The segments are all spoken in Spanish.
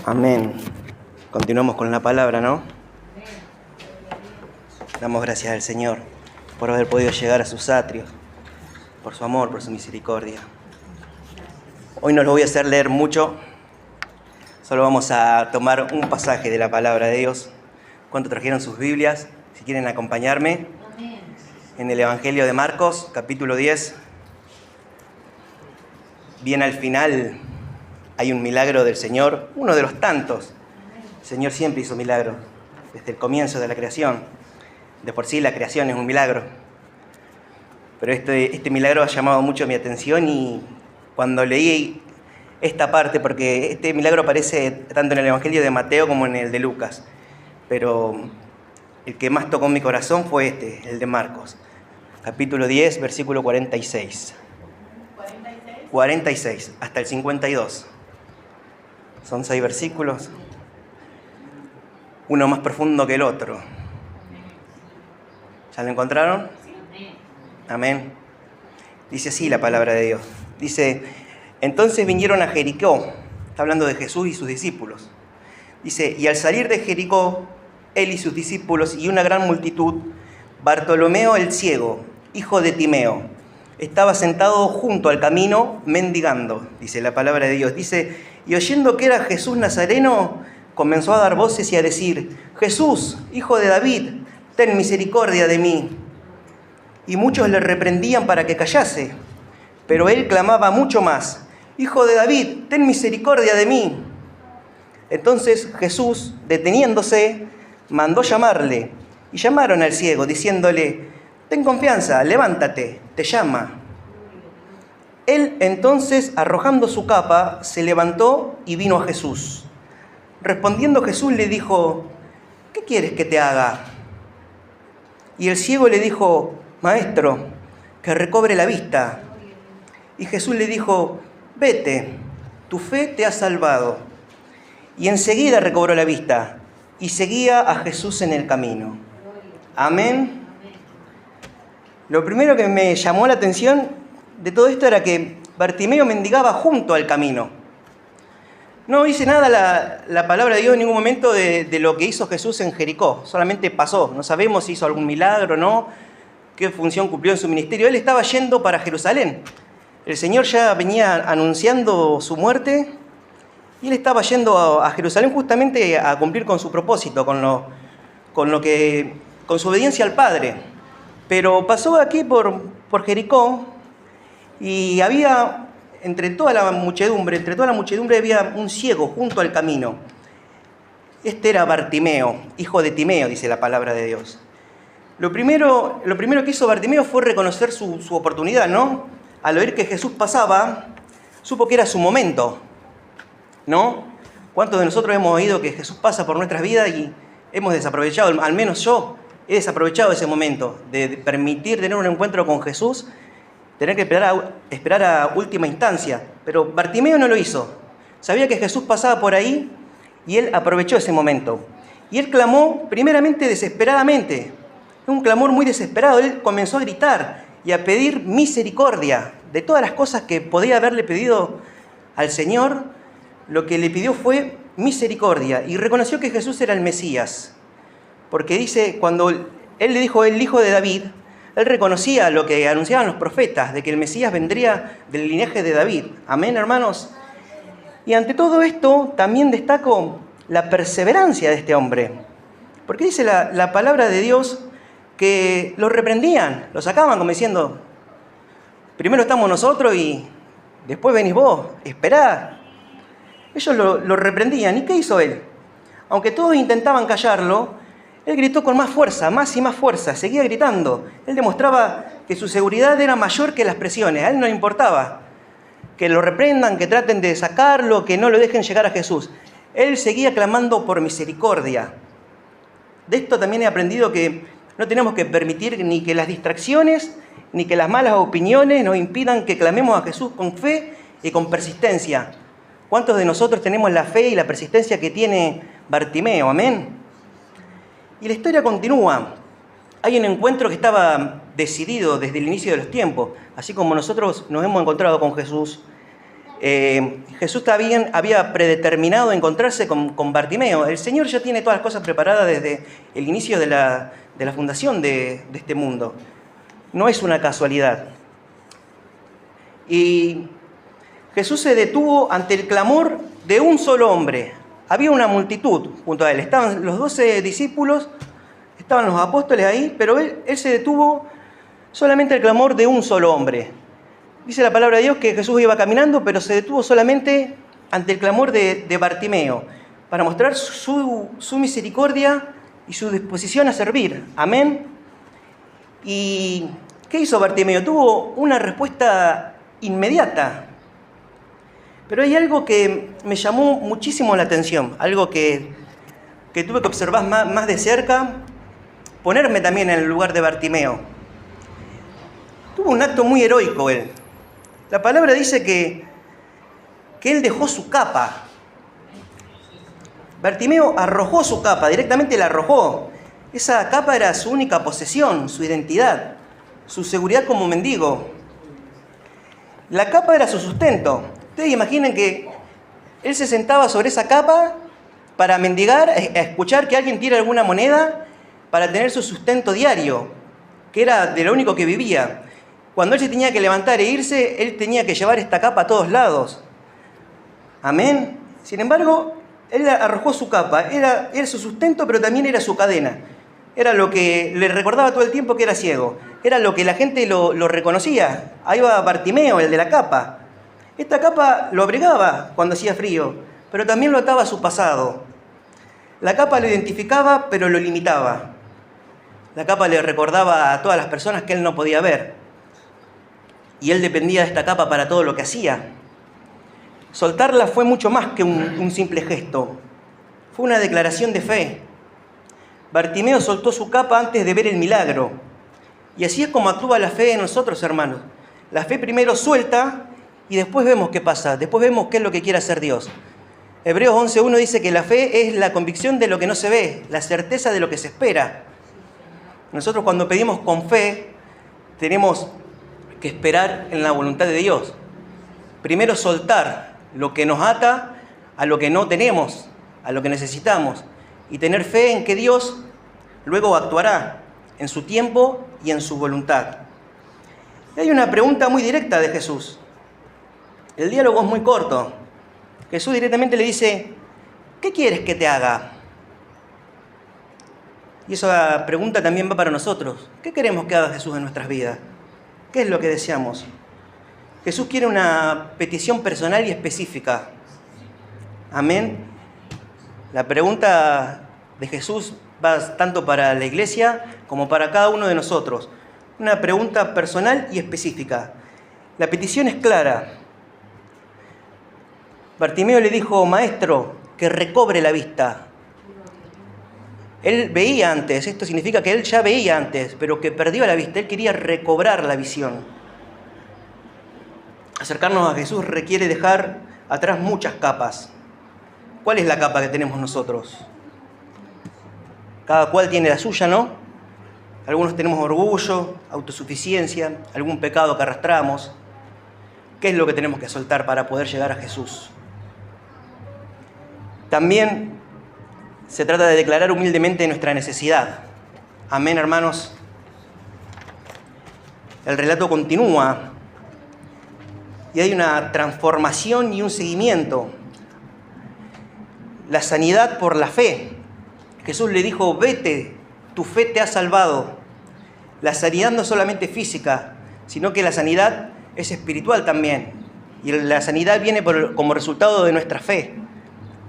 Amén. Continuamos con la palabra, ¿no? Damos gracias al Señor por haber podido llegar a sus atrios, por su amor, por su misericordia. Hoy no los voy a hacer leer mucho, solo vamos a tomar un pasaje de la palabra de Dios. ¿Cuántos trajeron sus Biblias? Si quieren acompañarme. Amén. En el Evangelio de Marcos, capítulo 10. Bien al final hay un milagro del Señor, uno de los tantos. El Señor siempre hizo milagros, desde el comienzo de la creación. De por sí la creación es un milagro. Pero este milagro ha llamado mucho mi atención y cuando leí esta parte, porque este milagro aparece tanto en el Evangelio de Mateo como en el de Lucas, pero el que más tocó mi corazón fue el de Marcos, capítulo 10, versículo 46. 46 hasta el 52. Son 6 versículos, uno más profundo que el otro. ¿Ya lo encontraron? Amén. Dice así la palabra de Dios. Dice, entonces vinieron a Jericó. Está hablando de Jesús y sus discípulos. Dice, y al salir de Jericó, él y sus discípulos y una gran multitud, Bartolomeo el ciego, hijo de Timeo, estaba sentado junto al camino mendigando, dice la palabra de Dios. Dice, y oyendo que era Jesús Nazareno, comenzó a dar voces y a decir, Jesús, hijo de David, ten misericordia de mí. Y muchos le reprendían para que callase, pero él clamaba mucho más, Hijo de David, ten misericordia de mí. Entonces Jesús, deteniéndose, mandó llamarle, y llamaron al ciego, diciéndole, ten confianza, levántate, te llama. Él entonces, arrojando su capa, se levantó y vino a Jesús. Respondiendo Jesús le dijo, ¿qué quieres que te haga? Y el ciego le dijo, Maestro, que recobre la vista. Y Jesús le dijo, vete, tu fe te ha salvado. Y enseguida recobró la vista y seguía a Jesús en el camino. Amén. Lo primero que me llamó la atención de todo esto era que Bartimeo mendigaba junto al camino. No dice nada la palabra de Dios en ningún momento de lo que hizo Jesús en Jericó. Solamente pasó. No sabemos si hizo algún milagro o no, qué función cumplió en su ministerio. Él estaba yendo para Jerusalén. El Señor ya venía anunciando su muerte y él estaba yendo a Jerusalén justamente a cumplir con su propósito, con su obediencia al Padre. Pero pasó aquí por Jericó y había entre toda la muchedumbre había un ciego junto al camino. Este era Bartimeo, hijo de Timeo, dice la palabra de Dios. Lo primero que hizo Bartimeo fue reconocer su oportunidad, ¿no? Al oír que Jesús pasaba, supo que era su momento, ¿no? ¿Cuántos de nosotros hemos oído que Jesús pasa por nuestras vidas y hemos desaprovechado, al menos yo he desaprovechado ese momento de permitir tener un encuentro con Jesús, tener que esperar a última instancia? Pero Bartimeo no lo hizo. Sabía que Jesús pasaba por ahí y él aprovechó ese momento. Y él clamó primeramente desesperadamente, un clamor muy desesperado. Él comenzó a gritar y a pedir misericordia de todas las cosas que podía haberle pedido al Señor. Lo que le pidió fue misericordia y reconoció que Jesús era el Mesías. Porque dice, cuando él le dijo el hijo de David, él reconocía lo que anunciaban los profetas, de que el Mesías vendría del linaje de David. Amén, hermanos. Y ante todo esto también destaco la perseverancia de este hombre. Porque dice la palabra de Dios que los reprendían, los sacaban como diciendo, primero estamos nosotros y después venís vos, esperá. Ellos lo reprendían. ¿Y qué hizo él? Aunque todos intentaban callarlo, él gritó con más fuerza, más y más fuerza, seguía gritando. Él demostraba que su seguridad era mayor que las presiones. A él no le importaba que lo reprendan, que traten de sacarlo, que no lo dejen llegar a Jesús. Él seguía clamando por misericordia. De esto también he aprendido que no tenemos que permitir ni que las distracciones, ni que las malas opiniones nos impidan que clamemos a Jesús con fe y con persistencia. ¿Cuántos de nosotros tenemos la fe y la persistencia que tiene Bartimeo? Amén. Y la historia continúa. Hay un encuentro que estaba decidido desde el inicio de los tiempos. Así como nosotros nos hemos encontrado con Jesús, Jesús también había predeterminado encontrarse con Bartimeo. El Señor ya tiene todas las cosas preparadas desde el inicio de la fundación de este mundo. No es una casualidad. Y Jesús se detuvo ante el clamor de un solo hombre. Había una multitud junto a él. Estaban los 12 discípulos, estaban los apóstoles ahí, pero él se detuvo solamente al clamor de un solo hombre. Dice la palabra de Dios que Jesús iba caminando, pero se detuvo solamente ante el clamor de Bartimeo, para mostrar su misericordia y su disposición a servir. Amén. ¿Y qué hizo Bartimeo? Tuvo una respuesta inmediata. Pero hay algo que me llamó muchísimo la atención, algo que tuve que observar más de cerca, ponerme también en el lugar de Bartimeo. Tuvo un acto muy heroico él. La palabra dice que él dejó su capa. Bartimeo arrojó su capa, directamente la arrojó. Esa capa era su única posesión, su identidad, su seguridad como mendigo. La capa era su sustento. Ustedes imaginen que él se sentaba sobre esa capa para mendigar, a escuchar que alguien tira alguna moneda para tener su sustento diario, que era de lo único que vivía. Cuando él se tenía que levantar e irse, él tenía que llevar esta capa a todos lados. Amén. Sin embargo, él arrojó su capa. Era su sustento, pero también era su cadena. Era lo que le recordaba todo el tiempo que era ciego. Era lo que la gente lo reconocía. Ahí va Bartimeo, el de la capa. Esta capa lo abrigaba cuando hacía frío, pero también lo ataba a su pasado. La capa lo identificaba, pero lo limitaba. La capa le recordaba a todas las personas que él no podía ver. Y él dependía de esta capa para todo lo que hacía. Soltarla fue mucho más que un simple gesto. Fue una declaración de fe. Bartimeo soltó su capa antes de ver el milagro. Y así es como actúa la fe en nosotros, hermanos. La fe primero suelta y después vemos qué pasa. Después vemos qué es lo que quiere hacer Dios. Hebreos 11:1 dice que la fe es la convicción de lo que no se ve, la certeza de lo que se espera. Nosotros cuando pedimos con fe, tenemos que esperar en la voluntad de Dios. Primero soltar lo que nos ata a lo que no tenemos, a lo que necesitamos, y tener fe en que Dios luego actuará en su tiempo y en su voluntad. Y hay una pregunta muy directa de Jesús. El diálogo es muy corto. Jesús directamente le dice: ¿qué quieres que te haga? Y esa pregunta también va para nosotros. ¿Qué queremos que haga Jesús en nuestras vidas? ¿Qué es lo que deseamos? Jesús quiere una petición personal y específica. Amén. La pregunta de Jesús va tanto para la iglesia como para cada uno de nosotros. Una pregunta personal y específica. La petición es clara. Bartimeo le dijo: Maestro, que recobre la vista. Él veía antes, esto significa que él ya veía antes, pero que perdió la vista. Él quería recobrar la visión. Acercarnos a Jesús requiere dejar atrás muchas capas. ¿Cuál es la capa que tenemos nosotros? Cada cual tiene la suya, ¿no? Algunos tenemos orgullo, autosuficiencia, algún pecado que arrastramos. ¿Qué es lo que tenemos que soltar para poder llegar a Jesús? También se trata de declarar humildemente nuestra necesidad. Amén, hermanos. El relato continúa y hay una transformación y un seguimiento. La sanidad por la fe. Jesús le dijo: vete, tu fe te ha salvado. La sanidad no es solamente física, sino que la sanidad es espiritual también. Y la sanidad viene como resultado de nuestra fe.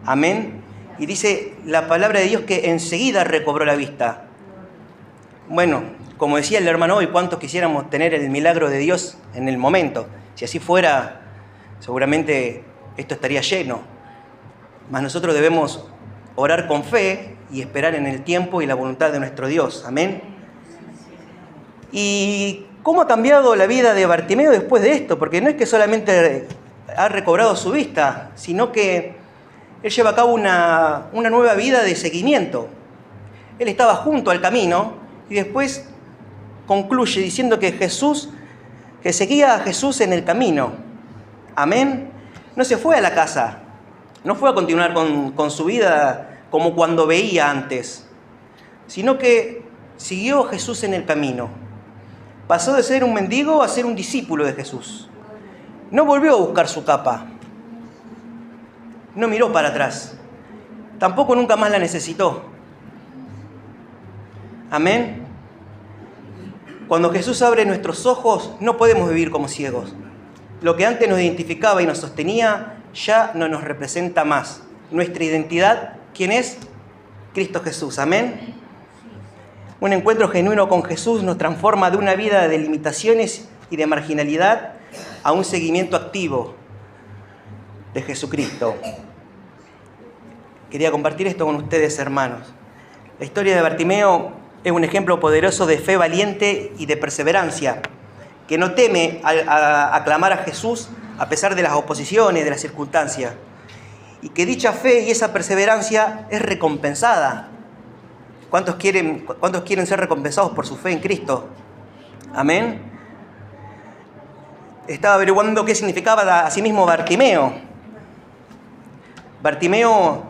Amén. Y dice la palabra de Dios que enseguida recobró la vista. Bueno, como decía el hermano hoy, ¿cuántos quisiéramos tener el milagro de Dios en el momento? Si así fuera, seguramente esto estaría lleno. Mas nosotros debemos orar con fe y esperar en el tiempo y la voluntad de nuestro Dios. Amén. ¿Y cómo ha cambiado la vida de Bartimeo después de esto? Porque no es que solamente ha recobrado su vista, sino que él lleva a cabo una nueva vida de seguimiento. Él estaba junto al camino y después concluye diciendo que seguía a Jesús en el camino. Amén. no se fue a la casa, no fue a continuar con su vida como cuando veía antes, sino que siguió a Jesús en el camino. Pasó de ser un mendigo a ser un discípulo de Jesús. No volvió a buscar su capa. No miró para atrás. Tampoco nunca más la necesitó. Amén. Cuando Jesús abre nuestros ojos, no podemos vivir como ciegos. Lo que antes nos identificaba y nos sostenía, ya no nos representa más. Nuestra identidad, ¿quién es? Cristo Jesús. Amén. Un encuentro genuino con Jesús nos transforma de una vida de limitaciones y de marginalidad a un seguimiento activo de Jesucristo. Quería compartir esto con ustedes, hermanos. La historia de Bartimeo es un ejemplo poderoso de fe valiente y de perseverancia, que no teme a aclamar a Jesús a pesar de las oposiciones, de las circunstancias, y que dicha fe y esa perseverancia es recompensada. ¿Cuántos quieren ser recompensados por su fe en Cristo? Amén. Estaba averiguando qué significaba a sí mismo Bartimeo. Bartimeo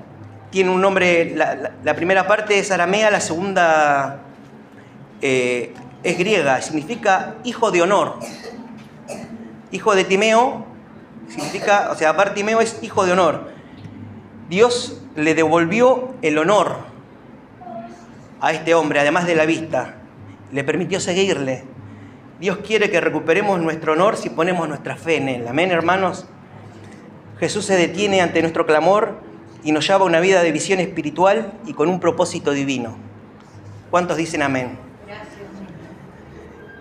tiene un nombre, la primera parte es aramea, la segunda es griega, significa hijo de honor. Hijo de Timeo significa, o sea, Bartimeo es hijo de honor. Dios le devolvió el honor a este hombre, además de la vista. Le permitió seguirle. Dios quiere que recuperemos nuestro honor si ponemos nuestra fe en Él. Amén, hermanos. Jesús se detiene ante nuestro clamor y nos llama a una vida de visión espiritual y con un propósito divino. ¿Cuántos dicen amén?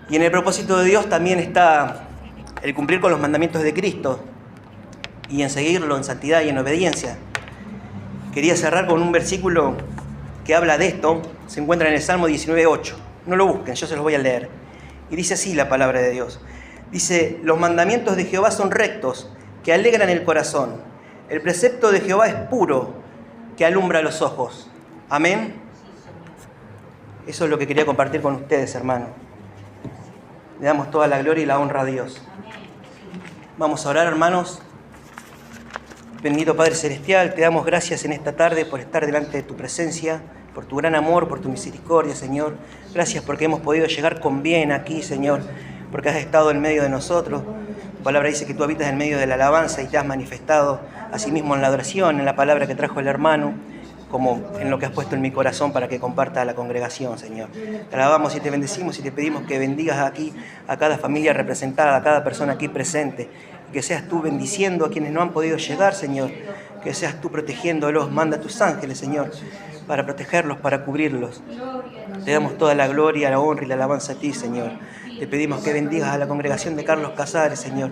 Y en el propósito de Dios también está el cumplir con los mandamientos de Cristo y en seguirlo en santidad y en obediencia. Quería cerrar con un versículo que habla de esto. Se encuentra en el Salmo 19:8. No lo busquen, yo se los voy a leer. Y dice así la palabra de Dios. Dice: los mandamientos de Jehová son rectos, que alegran el corazón. El precepto de Jehová es puro, que alumbra los ojos. Amén. Eso es lo que quería compartir con ustedes, hermanos. Le damos toda la gloria y la honra a Dios. Vamos a orar, hermanos. Bendito Padre Celestial, te damos gracias en esta tarde por estar delante de tu presencia, por tu gran amor, por tu misericordia, Señor. Gracias porque hemos podido llegar con bien aquí, Señor, porque has estado en medio de nosotros. Tu palabra dice que tú habitas en medio de la alabanza y te has manifestado asimismo en la adoración, en la palabra que trajo el hermano, como en lo que has puesto en mi corazón para que comparta a la congregación, Señor. Te alabamos y te bendecimos y te pedimos que bendigas aquí a cada familia representada, a cada persona aquí presente, y que seas tú bendiciendo a quienes no han podido llegar, Señor, que seas tú protegiéndolos. Manda a tus ángeles, Señor, para protegerlos, para cubrirlos. Te damos toda la gloria, la honra y la alabanza a ti, Señor. Te pedimos que bendigas a la congregación de Carlos Casares, Señor.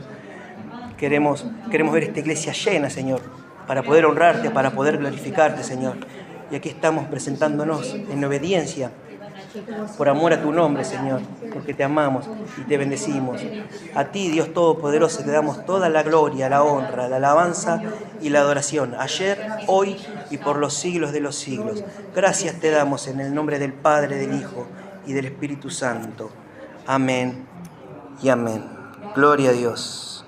Queremos ver esta iglesia llena, Señor, para poder honrarte, para poder glorificarte, Señor. Y aquí estamos presentándonos en obediencia, por amor a tu nombre, Señor, porque te amamos y te bendecimos. A ti, Dios Todopoderoso, te damos toda la gloria, la honra, la alabanza y la adoración, ayer, hoy y por los siglos de los siglos. Gracias te damos en el nombre del Padre, del Hijo y del Espíritu Santo. Amén y amén. Gloria a Dios.